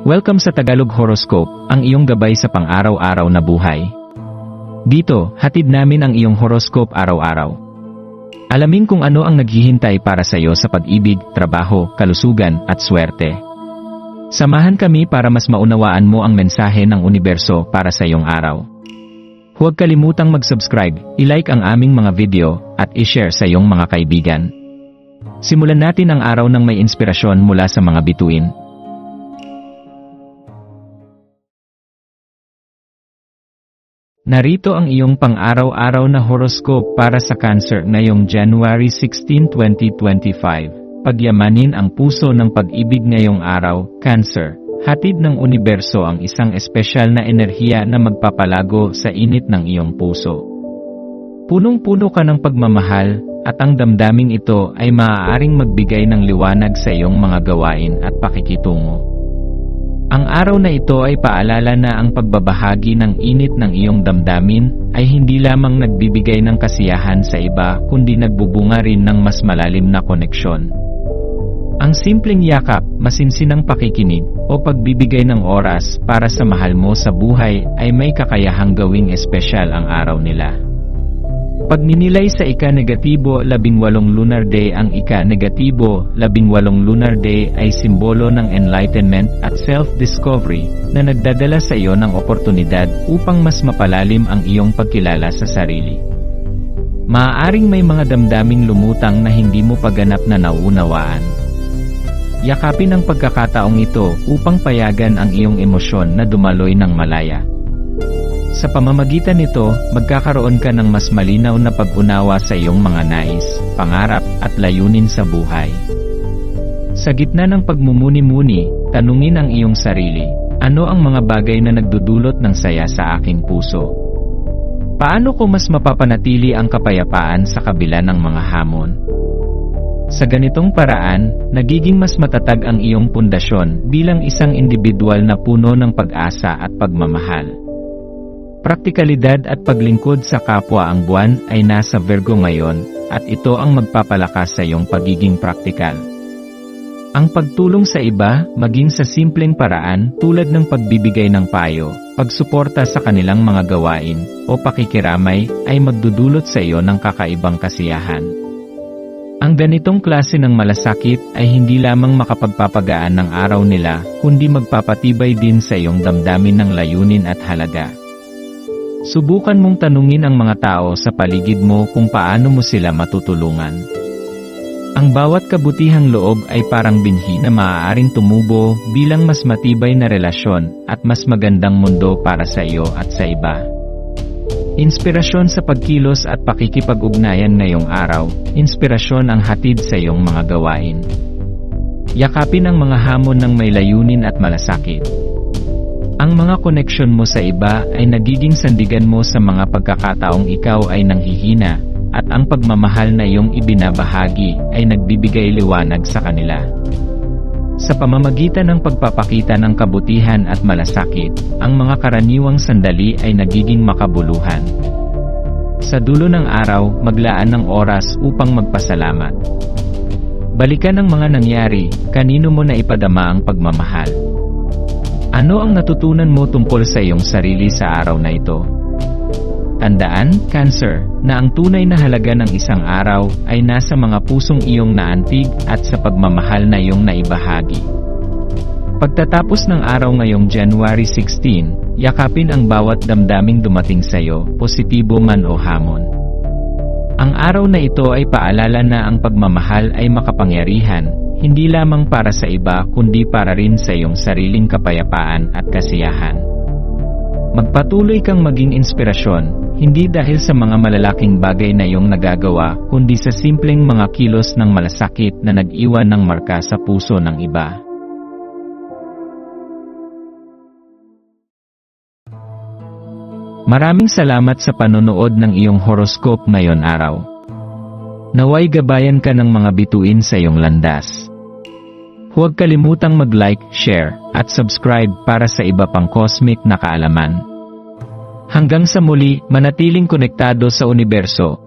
Welcome sa Tagalog Horoscope, ang iyong gabay sa pang-araw-araw na buhay. Dito, hatid namin ang iyong horoscope araw-araw. Alamin kung ano ang naghihintay para sa iyo sa pag-ibig, trabaho, kalusugan, at swerte. Samahan kami para mas maunawaan mo ang mensahe ng universo para sa iyong araw. Huwag kalimutang mag-subscribe, i-like ang aming mga video, at i-share sa iyong mga kaibigan. Simulan natin ang araw ng may inspirasyon mula sa mga bituin. Narito ang iyong pang-araw-araw na horoscope para sa Cancer ngayong January 16, 2025. Pagyamanin ang puso ng pag-ibig ngayong araw, Cancer. Hatid ng universo ang isang espesyal na enerhiya na magpapalago sa init ng iyong puso. Punong-puno ka ng pagmamahal, at ang damdaming ito ay maaaring magbigay ng liwanag sa iyong mga gawain at pakikitungo. Ang araw na ito ay paalala na ang pagbabahagi ng init ng iyong damdamin ay hindi lamang nagbibigay ng kasiyahan sa iba kundi nagbubunga rin ng mas malalim na koneksyon. Ang simpleng yakap, masinsinang pakikinig, o pagbibigay ng oras para sa mahal mo sa buhay ay may kakayahang gawing espesyal ang araw nila. Pagninilay sa ika-negatibo 18 lunar day, ang ika-negatibo 18 lunar day ay simbolo ng enlightenment at self-discovery na nagdadala sa iyo ng oportunidad upang mas mapalalim ang iyong pagkilala sa sarili. Maaaring may mga damdaming lumutang na hindi mo pa ganap na nauunawaan. Yakapin ang pagkakataong ito upang payagan ang iyong emosyon na dumaloy ng malaya. Sa pamamagitan nito, magkakaroon ka ng mas malinaw na pag-unawa sa iyong mga nais, pangarap, at layunin sa buhay. Sa gitna ng pagmumuni-muni, tanungin ang iyong sarili, ano ang mga bagay na nagdudulot ng saya sa aking puso? Paano ko mas mapapanatili ang kapayapaan sa kabila ng mga hamon? Sa ganitong paraan, nagiging mas matatag ang iyong pundasyon bilang isang individual na puno ng pag-asa at pagmamahal. Praktikalidad at paglingkod sa kapwa. Ang buwan ay nasa Virgo ngayon, at ito ang magpapalakas sa iyong pagiging praktikal. Ang pagtulong sa iba, maging sa simpleng paraan tulad ng pagbibigay ng payo, pagsuporta sa kanilang mga gawain, o pakikiramay, ay magdudulot sa iyo ng kakaibang kasiyahan. Ang ganitong klase ng malasakit ay hindi lamang makapagpapagaan ng araw nila, kundi magpapatibay din sa iyong damdamin ng layunin at halaga. Subukan mong tanungin ang mga tao sa paligid mo kung paano mo sila matutulungan. Ang bawat kabutihang loob ay parang binhi na maaaring tumubo bilang mas matibay na relasyon at mas magandang mundo para sa iyo at sa iba. Inspirasyon sa pagkilos at pakikipag-ugnayan ngayong araw, inspirasyon ang hatid sa iyong mga gawain. Yakapin ang mga hamon ng may layunin at malasakit. Ang mga koneksyon mo sa iba ay nagiging sandigan mo sa mga pagkakataong ikaw ay nanghihina, at ang pagmamahal na iyong ibinabahagi ay nagbibigay liwanag sa kanila. Sa pamamagitan ng pagpapakita ng kabutihan at malasakit, ang mga karaniwang sandali ay nagiging makabuluhan. Sa dulo ng araw, maglaan ng oras upang magpasalamat. Balikan ang mga nangyari, kanino mo na ipadama ang pagmamahal. Ano ang natutunan mo tungkol sa iyong sarili sa araw na ito? Tandaan, Cancer, na ang tunay na halaga ng isang araw ay nasa mga pusong iyong naantig at sa pagmamahal na iyong naibahagi. Pagtatapos ng araw ngayong January 16, yakapin ang bawat damdaming dumating sa iyo, positibo man o hamon. Ang araw na ito ay paalala na ang pagmamahal ay makapangyarihan, hindi lamang para sa iba kundi para rin sa iyong sariling kapayapaan at kasiyahan. Magpatuloy kang maging inspirasyon, hindi dahil sa mga malalaking bagay na iyong nagagawa, kundi sa simpleng mga kilos ng malasakit na nag-iwan ng marka sa puso ng iba. Maraming salamat sa panonood ng iyong horoscope ngayon araw. Naway gabayan ka ng mga bituin sa iyong landas. Huwag kalimutang mag-like, share, at subscribe para sa iba pang cosmic na kaalaman. Hanggang sa muli, manatiling konektado sa universo,